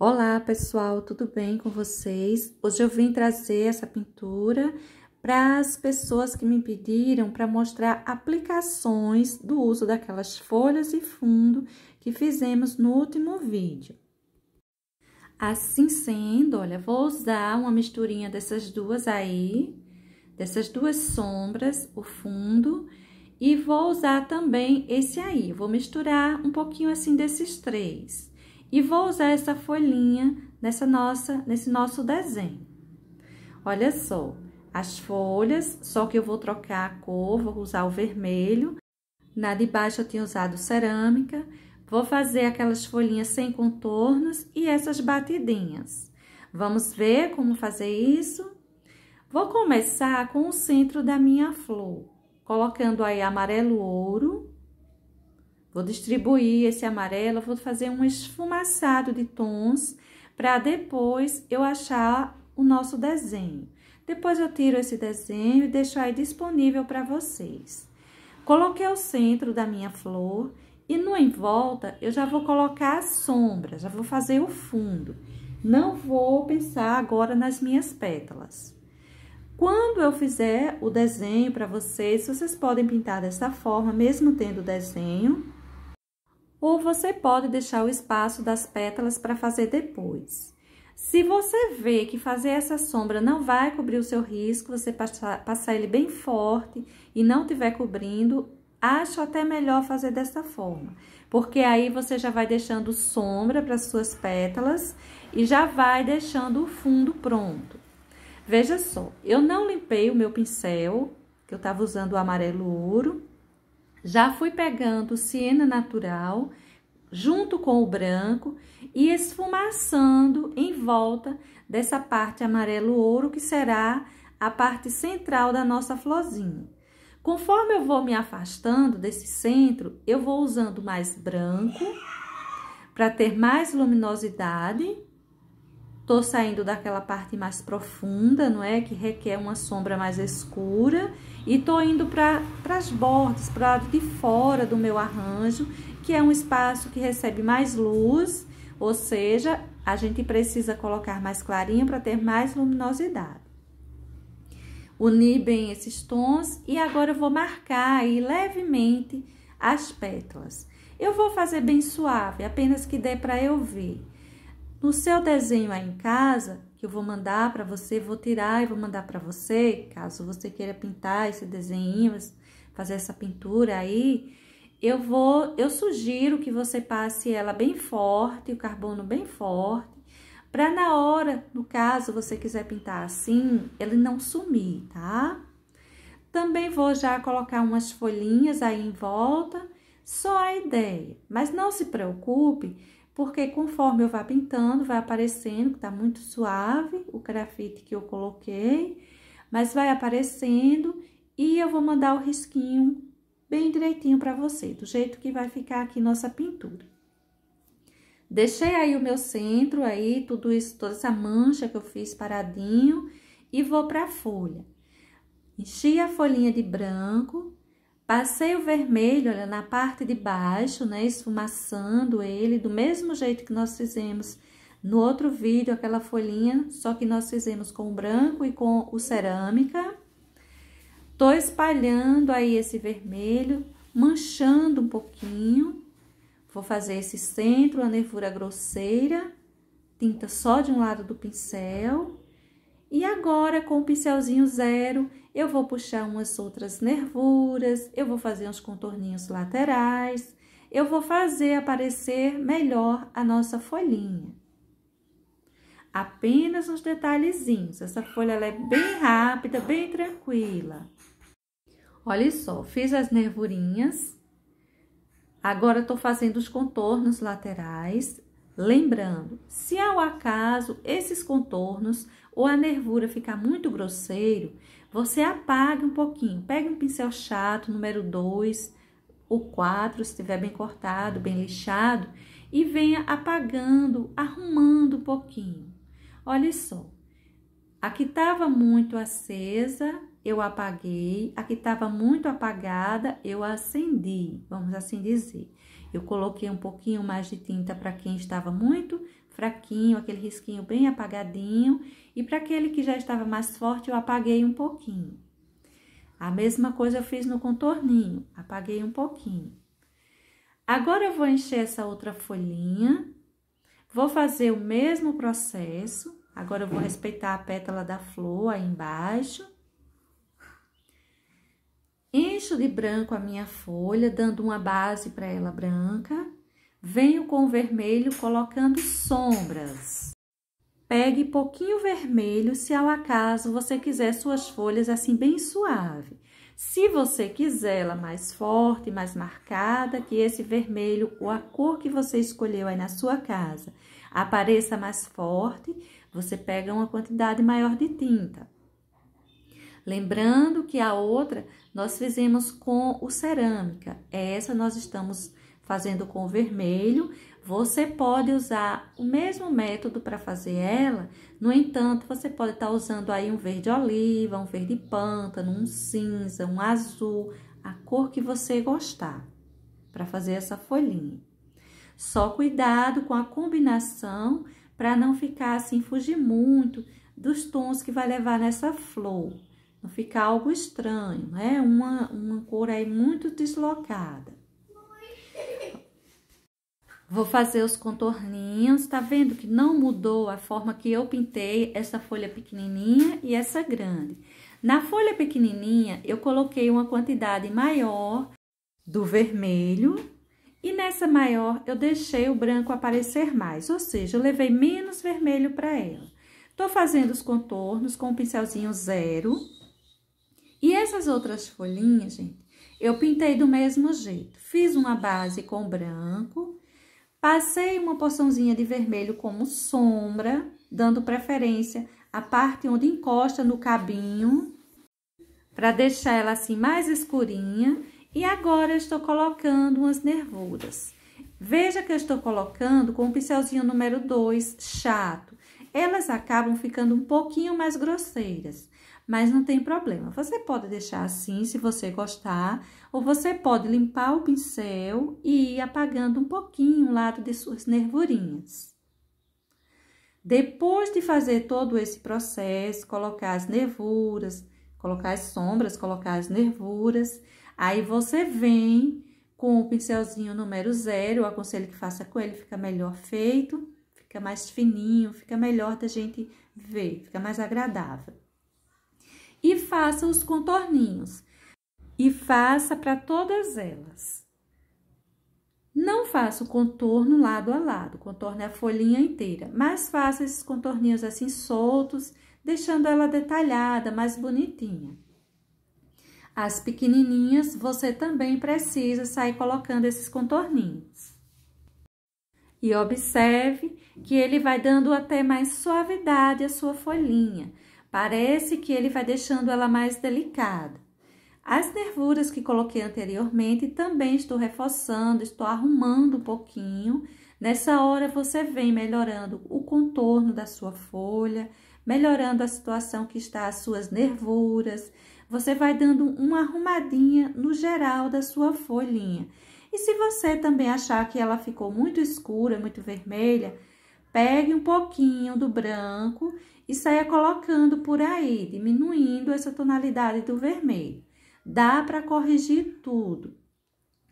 Olá pessoal, tudo bem com vocês? Hoje eu vim trazer essa pintura para as pessoas que me pediram para mostrar aplicações do uso daquelas folhas e fundo que fizemos no último vídeo. Assim sendo, olha, vou usar uma misturinha dessas duas aí, dessas duas sombras, o fundo, e vou usar também esse aí. Vou misturar um pouquinho assim desses três. E vou usar essa folhinha nesse nosso desenho. Olha só, as folhas, só que eu vou trocar a cor, vou usar o vermelho. Na de baixo eu tinha usado cerâmica. Vou fazer aquelas folhinhas sem contornos e essas batidinhas. Vamos ver como fazer isso? Vou começar com o centro da minha flor, colocando aí amarelo ouro. Vou distribuir esse amarelo, vou fazer um esfumaçado de tons para depois eu achar o nosso desenho. Depois eu tiro esse desenho e deixo aí disponível para vocês. Coloquei o centro da minha flor e no em volta eu já vou colocar a sombra, já vou fazer o fundo. Não vou pensar agora nas minhas pétalas. Quando eu fizer o desenho para vocês, vocês podem pintar dessa forma, mesmo tendo o desenho. Ou você pode deixar o espaço das pétalas para fazer depois. Se você vê que fazer essa sombra não vai cobrir o seu risco, você passar ele bem forte e não estiver cobrindo, acho até melhor fazer dessa forma. Porque aí você já vai deixando sombra para as suas pétalas e já vai deixando o fundo pronto. Veja só, eu não limpei o meu pincel, que eu estava usando o amarelo ouro. Já fui pegando siena natural, junto com o branco, e esfumaçando em volta dessa parte amarelo ouro, que será a parte central da nossa florzinha. Conforme eu vou me afastando desse centro, eu vou usando mais branco, para ter mais luminosidade. Tô saindo daquela parte mais profunda, não é? Que requer uma sombra mais escura. E tô indo para as bordas, para o lado de fora do meu arranjo, que é um espaço que recebe mais luz, ou seja, a gente precisa colocar mais clarinho para ter mais luminosidade. Uni bem esses tons e agora eu vou marcar aí levemente as pétalas. Eu vou fazer bem suave, apenas que dê para eu ver. No seu desenho aí em casa, que eu vou mandar para você, vou tirar e vou mandar para você, caso você queira pintar esse desenho, fazer essa pintura aí, eu sugiro que você passe ela bem forte, o carbono bem forte, para na hora, no caso, você quiser pintar assim, ele não sumir, tá? Também vou já colocar umas folhinhas aí em volta, só a ideia, mas não se preocupe, porque conforme eu vá pintando, vai aparecendo que tá muito suave o grafite que eu coloquei, mas vai aparecendo e eu vou mandar o risquinho bem direitinho para você, do jeito que vai ficar aqui nossa pintura. Deixei aí o meu centro aí, tudo isso, toda essa mancha que eu fiz paradinho e vou para a folha. Enchi a folhinha de branco. Passei o vermelho, olha, na parte de baixo, né, esfumaçando ele, do mesmo jeito que nós fizemos no outro vídeo, aquela folhinha, só que nós fizemos com o branco e com o cerâmica. Tô espalhando aí esse vermelho, manchando um pouquinho. Vou fazer esse centro, a nervura grosseira, tinta só de um lado do pincel. E agora, com o pincelzinho zero, eu vou puxar umas outras nervuras, eu vou fazer uns contorninhos laterais, eu vou fazer aparecer melhor a nossa folhinha. Apenas uns detalhezinhos, essa folha ela é bem rápida, bem tranquila. Olha só, fiz as nervurinhas, agora tô fazendo os contornos laterais. Lembrando, se ao acaso esses contornos ou a nervura ficar muito grosseiro, você apaga um pouquinho. Pega um pincel chato, número 2, o 4, se estiver bem cortado, bem lixado, e venha apagando, arrumando um pouquinho. Olha só, aqui estava muito acesa, eu apaguei, aqui estava muito apagada, eu acendi, vamos assim dizer. Eu coloquei um pouquinho mais de tinta para quem estava muito fraquinho, aquele risquinho bem apagadinho. E para aquele que já estava mais forte, eu apaguei um pouquinho. A mesma coisa eu fiz no contorninho, apaguei um pouquinho. Agora eu vou encher essa outra folhinha, vou fazer o mesmo processo. Agora eu vou respeitar a pétala da flor aí embaixo. Encho de branco a minha folha, dando uma base para ela branca. Venho com o vermelho colocando sombras. Pegue pouquinho vermelho, se ao acaso você quiser suas folhas assim bem suave. Se você quiser ela mais forte, mais marcada, que esse vermelho, ou a cor que você escolheu aí na sua casa, apareça mais forte, você pega uma quantidade maior de tinta. Lembrando que a outra nós fizemos com o cerâmica, essa nós estamos fazendo com o vermelho. Você pode usar o mesmo método para fazer ela, no entanto, você pode estar usando aí um verde oliva, um verde pântano, um cinza, um azul, a cor que você gostar, para fazer essa folhinha. Só cuidado com a combinação, para não ficar assim, fugir muito dos tons que vai levar nessa flor. Não ficar algo estranho, né? Uma cor aí muito deslocada. Vou fazer os contorninhos, tá vendo que não mudou a forma que eu pintei essa folha pequenininha e essa grande. Na folha pequenininha, eu coloquei uma quantidade maior do vermelho e nessa maior eu deixei o branco aparecer mais, ou seja, eu levei menos vermelho para ela. Tô fazendo os contornos com o pincelzinho 0 e essas outras folhinhas, gente, eu pintei do mesmo jeito. Fiz uma base com branco. Passei uma porçãozinha de vermelho como sombra, dando preferência à parte onde encosta no cabinho, para deixar ela assim mais escurinha. E agora eu estou colocando umas nervuras. Veja que eu estou colocando com o pincelzinho número 2, chato. Elas acabam ficando um pouquinho mais grosseiras, mas não tem problema. Você pode deixar assim, se você gostar, ou você pode limpar o pincel e ir apagando um pouquinho o lado de suas nervurinhas. Depois de fazer todo esse processo, colocar as nervuras, colocar as sombras, colocar as nervuras, aí você vem com o pincelzinho número 0, eu aconselho que faça com ele, fica melhor feito, fica mais fininho, fica melhor da gente ver, fica mais agradável. E faça os contorninhos. E faça para todas elas. Não faça o contorno lado a lado, contorne a folhinha inteira, mas faça esses contorninhos assim soltos, deixando ela detalhada, mais bonitinha. As pequenininhas, você também precisa sair colocando esses contorninhos. E observe que ele vai dando até mais suavidade à sua folhinha. Parece que ele vai deixando ela mais delicada. As nervuras que coloquei anteriormente também estou reforçando, estou arrumando um pouquinho. Nessa hora você vem melhorando o contorno da sua folha, melhorando a situação que está as suas nervuras. Você vai dando uma arrumadinha no geral da sua folhinha. E se você também achar que ela ficou muito escura, muito vermelha, pegue um pouquinho do branco e saia colocando por aí, diminuindo essa tonalidade do vermelho. Dá para corrigir tudo.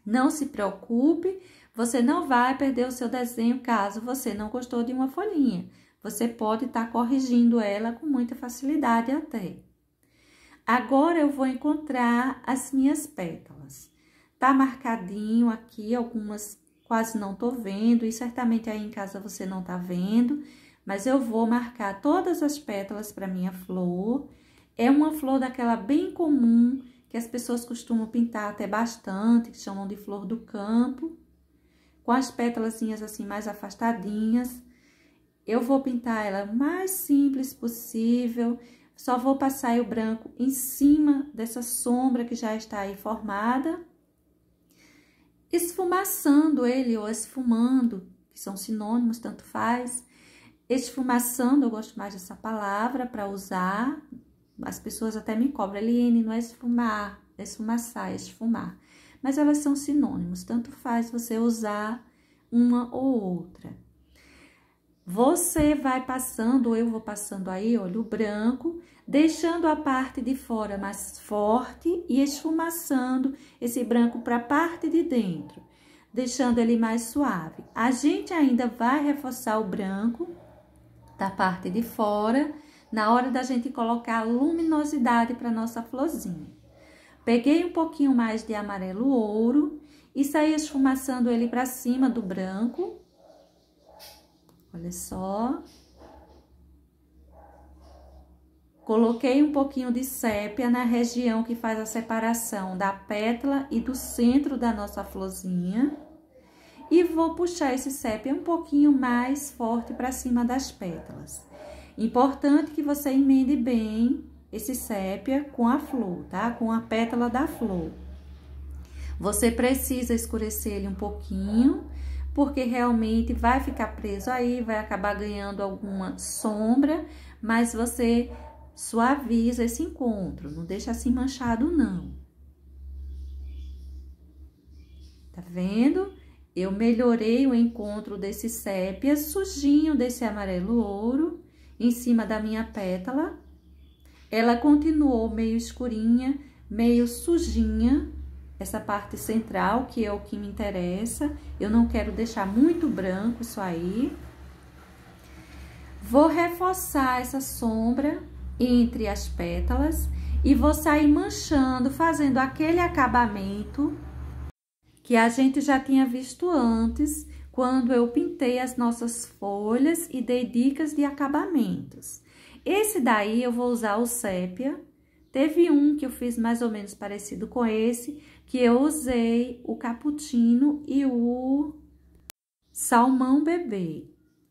Não se preocupe, você não vai perder o seu desenho caso você não gostou de uma folhinha. Você pode estar corrigindo ela com muita facilidade até. Agora, eu vou encontrar as minhas pétalas. Tá marcadinho aqui, algumas quase não tô vendo, e certamente aí em casa você não tá vendo, mas eu vou marcar todas as pétalas para minha flor. É uma flor daquela bem comum, que as pessoas costumam pintar até bastante, que chamam de flor do campo, com as pétalazinhas assim mais afastadinhas. Eu vou pintar ela o mais simples possível, só vou passar aí o branco em cima dessa sombra que já está aí formada, esfumaçando ele ou esfumando, que são sinônimos, tanto faz. Esfumaçando, eu gosto mais dessa palavra para usar. As pessoas até me cobram, Eliane, não é esfumar, é esfumaçar, é esfumar. Mas elas são sinônimos, tanto faz você usar uma ou outra. Você vai passando, ou eu vou passando aí, olha, o branco, deixando a parte de fora mais forte e esfumaçando esse branco para a parte de dentro, deixando ele mais suave. A gente ainda vai reforçar o branco da parte de fora, na hora da gente colocar luminosidade para nossa florzinha. Peguei um pouquinho mais de amarelo ouro e saí esfumaçando ele para cima do branco. Olha só. Coloquei um pouquinho de sépia na região que faz a separação da pétala e do centro da nossa florzinha. E vou puxar esse sépia um pouquinho mais forte para cima das pétalas. Importante que você emende bem esse sépia com a flor, tá? Com a pétala da flor. Você precisa escurecer ele um pouquinho, porque realmente vai ficar preso aí, vai acabar ganhando alguma sombra, mas você suaviza esse encontro, não deixa assim manchado, não. Tá vendo? Eu melhorei o encontro desse sépia sujinho desse amarelo ouro em cima da minha pétala. Ela continuou meio escurinha, meio sujinha, essa parte central, que é o que me interessa. Eu não quero deixar muito branco isso aí. Vou reforçar essa sombra entre as pétalas e vou sair manchando, fazendo aquele acabamento que a gente já tinha visto antes, quando eu pintei as nossas folhas e dei dicas de acabamentos. Esse daí eu vou usar o sépia. Teve um que eu fiz mais ou menos parecido com esse, que eu usei o cappuccino e o salmão bebê.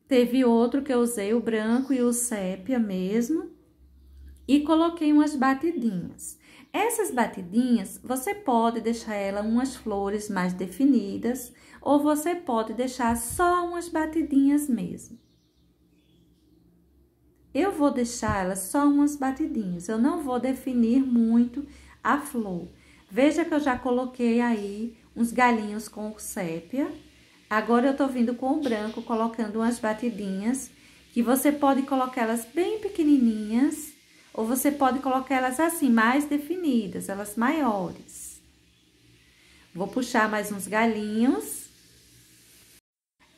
Teve outro que eu usei o branco e o sépia mesmo, e coloquei umas batidinhas. Essas batidinhas, você pode deixar ela umas flores mais definidas, ou você pode deixar só umas batidinhas mesmo. Eu vou deixar ela só umas batidinhas, eu não vou definir muito a flor. Veja que eu já coloquei aí uns galinhos com o sépia. Agora eu tô vindo com o branco, colocando umas batidinhas, que você pode colocar elas bem pequenininhas, ou você pode colocar elas assim, mais definidas, elas maiores. Vou puxar mais uns galinhos.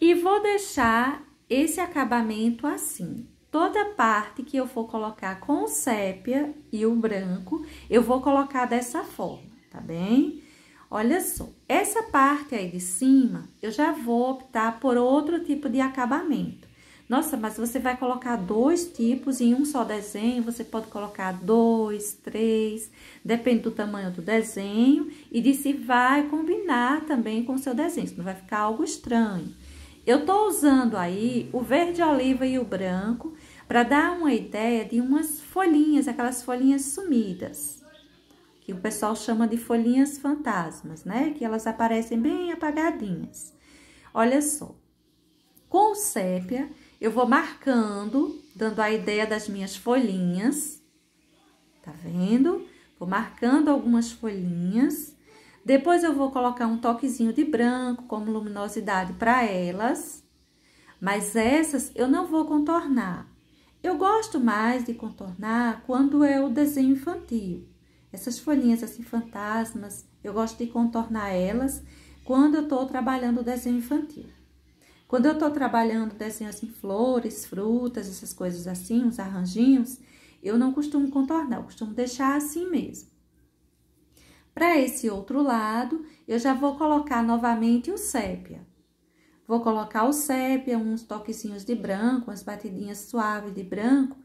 E vou deixar esse acabamento assim. Toda parte que eu for colocar com o sépia e o branco, eu vou colocar dessa forma, tá bem? Olha só, essa parte aí de cima, eu já vou optar por outro tipo de acabamento. Nossa, mas você vai colocar 2 tipos em um só desenho, você pode colocar 2, 3, depende do tamanho do desenho e de se vai combinar também com o seu desenho, senão vai ficar algo estranho. Eu tô usando aí o verde oliva e o branco para dar uma ideia de umas folhinhas, aquelas folhinhas sumidas, que o pessoal chama de folhinhas fantasmas, né? Que elas aparecem bem apagadinhas. Olha só, com o sépia, eu vou marcando, dando a ideia das minhas folhinhas, tá vendo? Vou marcando algumas folhinhas. Depois, eu vou colocar um toquezinho de branco como luminosidade para elas. Mas essas eu não vou contornar. Eu gosto mais de contornar quando é o desenho infantil. Essas folhinhas assim, fantasmas, eu gosto de contornar elas quando eu tô trabalhando o desenho infantil. Quando eu tô trabalhando desenho assim, flores, frutas, essas coisas assim, uns arranjinhos, eu não costumo contornar, eu costumo deixar assim mesmo. Para esse outro lado, eu já vou colocar novamente o sépia. Vou colocar o sépia, uns toquezinhos de branco, umas batidinhas suaves de branco.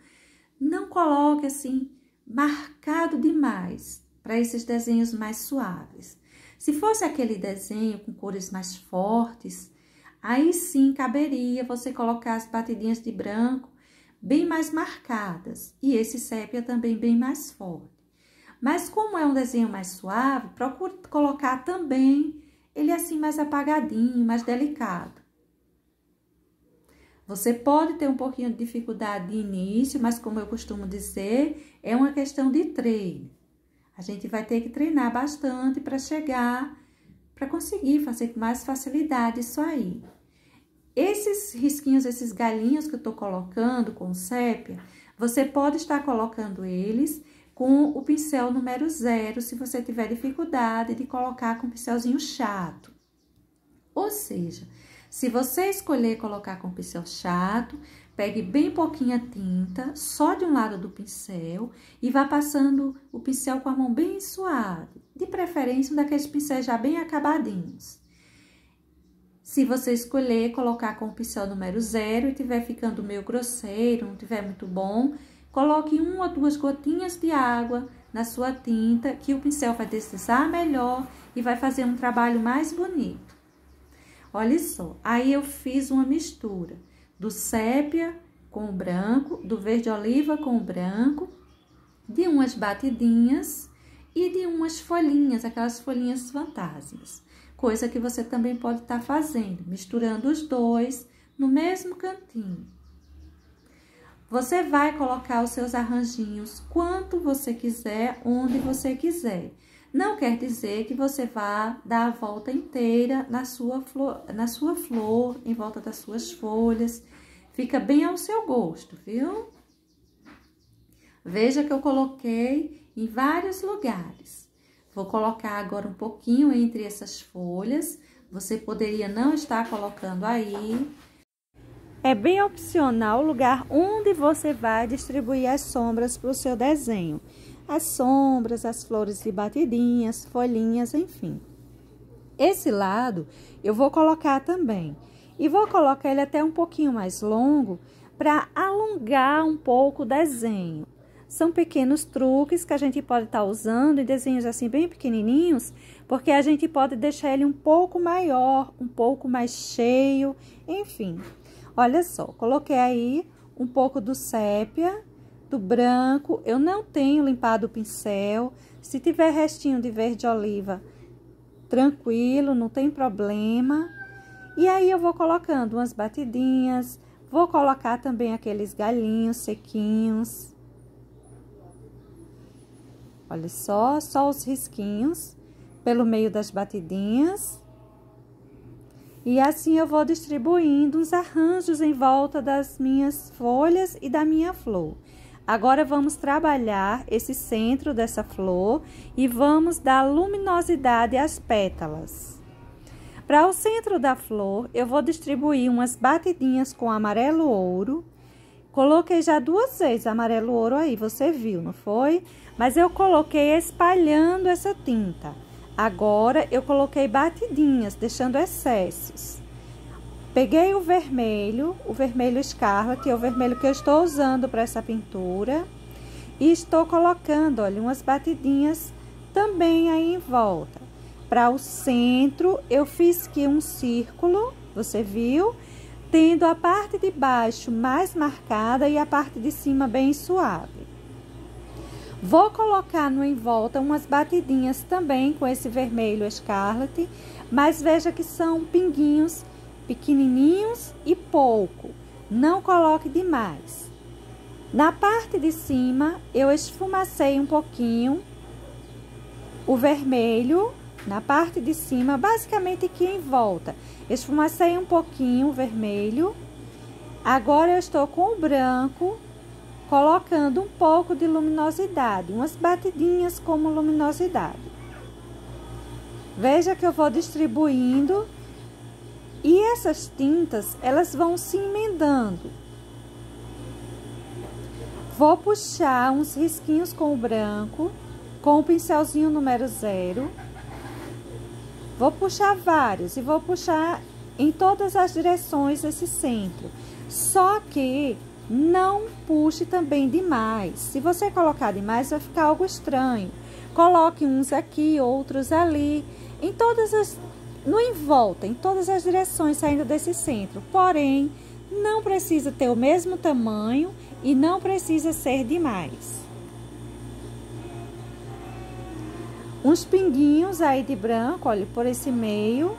Não coloque assim, marcado demais, para esses desenhos mais suaves. Se fosse aquele desenho com cores mais fortes, aí sim caberia você colocar as batidinhas de branco bem mais marcadas e esse sépia também bem mais forte. Mas como é um desenho mais suave, procure colocar também ele assim mais apagadinho, mais delicado. Você pode ter um pouquinho de dificuldade de início, mas como eu costumo dizer, é uma questão de treino. A gente vai ter que treinar bastante para chegar, para conseguir fazer com mais facilidade isso aí. Esses risquinhos, esses galinhos que eu tô colocando com o sépia, você pode estar colocando eles com o pincel número 0, se você tiver dificuldade de colocar com o pincelzinho chato. Ou seja, se você escolher colocar com pincel chato, pegue bem pouquinha tinta, só de um lado do pincel, e vá passando o pincel com a mão bem suave, de preferência um daqueles pincéis já bem acabadinhos. Se você escolher colocar com o pincel número 0 e tiver ficando meio grosseiro, não tiver muito bom, coloque 1 ou 2 gotinhas de água na sua tinta, que o pincel vai deslizar melhor e vai fazer um trabalho mais bonito. Olha só, aí eu fiz uma mistura do sépia com o branco, do verde oliva com o branco, de umas batidinhas e de umas folhinhas, aquelas folhinhas fantásicas. Coisa que você também pode estar fazendo, misturando os dois no mesmo cantinho. Você vai colocar os seus arranjinhos quanto você quiser, onde você quiser. Não quer dizer que você vá dar a volta inteira na sua flor, em volta das suas folhas. Fica bem ao seu gosto, viu? Veja que eu coloquei em vários lugares. Vou colocar agora um pouquinho entre essas folhas. Você poderia não estar colocando aí. É bem opcional o lugar onde você vai distribuir as sombras para o seu desenho. As sombras, as flores de batidinhas, folhinhas, enfim. Esse lado eu vou colocar também. E vou colocar ele até um pouquinho mais longo para alongar um pouco o desenho. São pequenos truques que a gente pode estar usando em desenhos assim bem pequenininhos, porque a gente pode deixar ele um pouco maior, um pouco mais cheio, enfim. Olha só, coloquei aí um pouco do sépia, do branco. Eu não tenho limpado o pincel. Se tiver restinho de verde oliva, tranquilo, não tem problema. E aí eu vou colocando umas batidinhas, vou colocar também aqueles galinhos sequinhos. Olha só os risquinhos pelo meio das batidinhas. E assim eu vou distribuindo uns arranjos em volta das minhas folhas e da minha flor. Agora vamos trabalhar esse centro dessa flor e vamos dar luminosidade às pétalas. Para o centro da flor, eu vou distribuir umas batidinhas com amarelo ouro. Coloquei já 2 vezes amarelo ouro aí, você viu, não foi? Mas eu coloquei espalhando essa tinta. Agora, eu coloquei batidinhas, deixando excessos. Peguei o vermelho Scarlet, é o vermelho que eu estou usando para essa pintura. E estou colocando, olha, umas batidinhas também aí em volta. Para o centro, eu fiz aqui um círculo, você viu? Tendo a parte de baixo mais marcada e a parte de cima bem suave. Vou colocar no em volta umas batidinhas também com esse vermelho Scarlet, mas veja que são pinguinhos pequenininhos e pouco. Não coloque demais. Na parte de cima, eu esfumacei um pouquinho o vermelho, na parte de cima, basicamente aqui em volta. Esfumacei um pouquinho o vermelho. Agora eu estou com o branco, colocando um pouco de luminosidade, umas batidinhas como luminosidade. Veja que eu vou distribuindo e essas tintas, elas vão se emendando. Vou puxar uns risquinhos com o branco, com o pincelzinho número 0. Vou puxar vários e vou puxar em todas as direções esse centro. Só que não puxe também demais. Se você colocar demais, vai ficar algo estranho. Coloque uns aqui, outros ali, em todas as, no em volta, em todas as direções saindo desse centro. Porém, não precisa ter o mesmo tamanho e não precisa ser demais. Uns pinguinhos aí de branco, olha, por esse meio.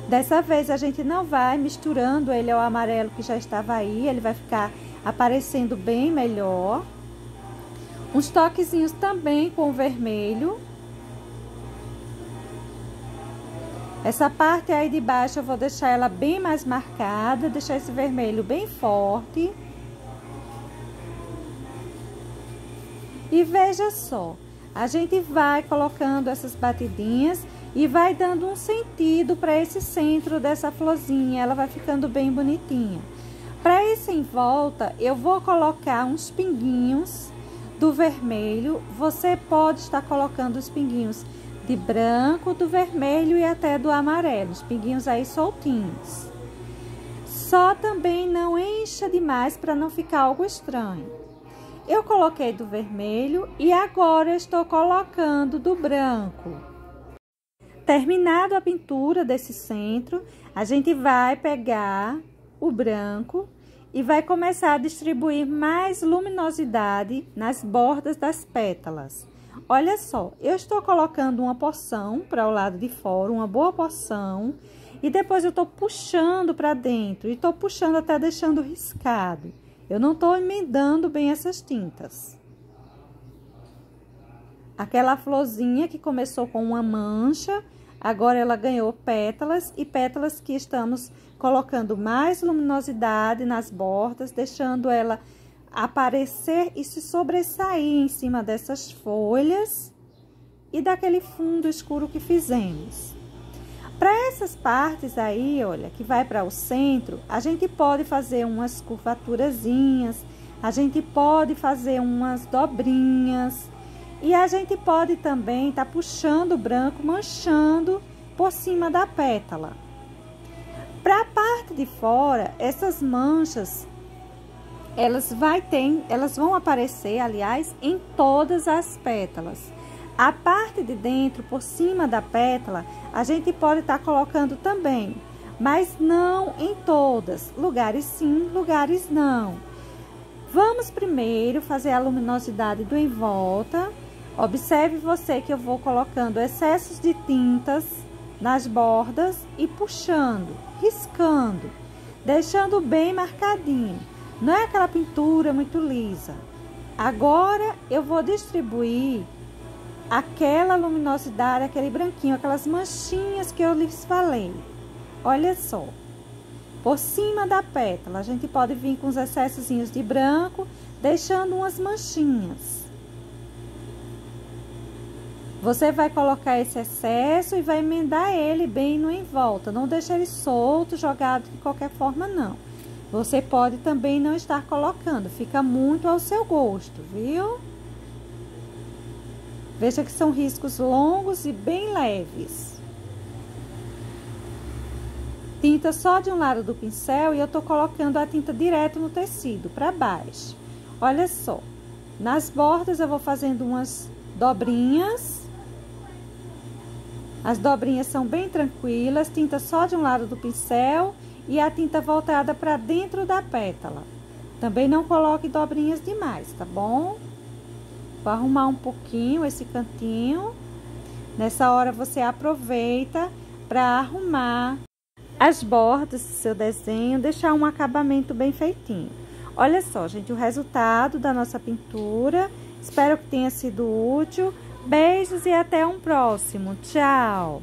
Dessa vez a gente não vai misturando ele ao amarelo que já estava aí, ele vai ficar aparecendo bem melhor. Uns toquezinhos também com o vermelho. Essa parte aí de baixo eu vou deixar ela bem mais marcada, deixar esse vermelho bem forte. E veja só, a gente vai colocando essas batidinhas e vai dando um sentido para esse centro dessa florzinha, ela vai ficando bem bonitinha. Para esse em volta, eu vou colocar uns pinguinhos do vermelho. Você pode estar colocando os pinguinhos de branco, do vermelho e até do amarelo, os pinguinhos aí soltinhos. Só também não encha demais para não ficar algo estranho. Eu coloquei do vermelho e agora estou colocando do branco. Terminado a pintura desse centro, a gente vai pegar o branco e vai começar a distribuir mais luminosidade nas bordas das pétalas. Olha só, eu estou colocando uma porção para o lado de fora, uma boa porção, e depois eu estou puxando para dentro, e estou puxando até deixando riscado. Eu não estou emendando bem essas tintas. Aquela florzinha que começou com uma mancha, agora ela ganhou pétalas, e pétalas que estamos colocando mais luminosidade nas bordas, deixando ela aparecer e se sobressair em cima dessas folhas e daquele fundo escuro que fizemos. Para essas partes aí, olha, que vai para o centro, a gente pode fazer umas curvaturazinhas, a gente pode fazer umas dobrinhas e a gente pode também estar puxando o branco, manchando por cima da pétala. Para a parte de fora, essas manchas, elas vão aparecer, aliás, em todas as pétalas. A parte de dentro, por cima da pétala, a gente pode estar colocando também, mas não em todas. Lugares sim, lugares não. Vamos primeiro fazer a luminosidade do em volta. Observe você que eu vou colocando excessos de tintas nas bordas e puxando, riscando, deixando bem marcadinho. Não é aquela pintura muito lisa. Agora eu vou distribuir aquela luminosidade, aquele branquinho, aquelas manchinhas que eu lhes falei. Olha só. Por cima da pétala, a gente pode vir com os excessozinhos de branco, deixando umas manchinhas. Você vai colocar esse excesso e vai emendar ele bem no em volta. Não deixa ele solto, jogado de qualquer forma, não. Você pode também não estar colocando, fica muito ao seu gosto, viu? Veja que são riscos longos e bem leves. Tinta só de um lado do pincel e eu tô colocando a tinta direto no tecido, para baixo. Olha só, nas bordas eu vou fazendo umas dobrinhas. As dobrinhas são bem tranquilas, tinta só de um lado do pincel e a tinta voltada para dentro da pétala. Também não coloque dobrinhas demais, tá bom? Vou arrumar um pouquinho esse cantinho. Nessa hora você aproveita para arrumar as bordas do seu desenho, deixar um acabamento bem feitinho. Olha só, gente, o resultado da nossa pintura. Espero que tenha sido útil. Beijos e até um próximo. Tchau!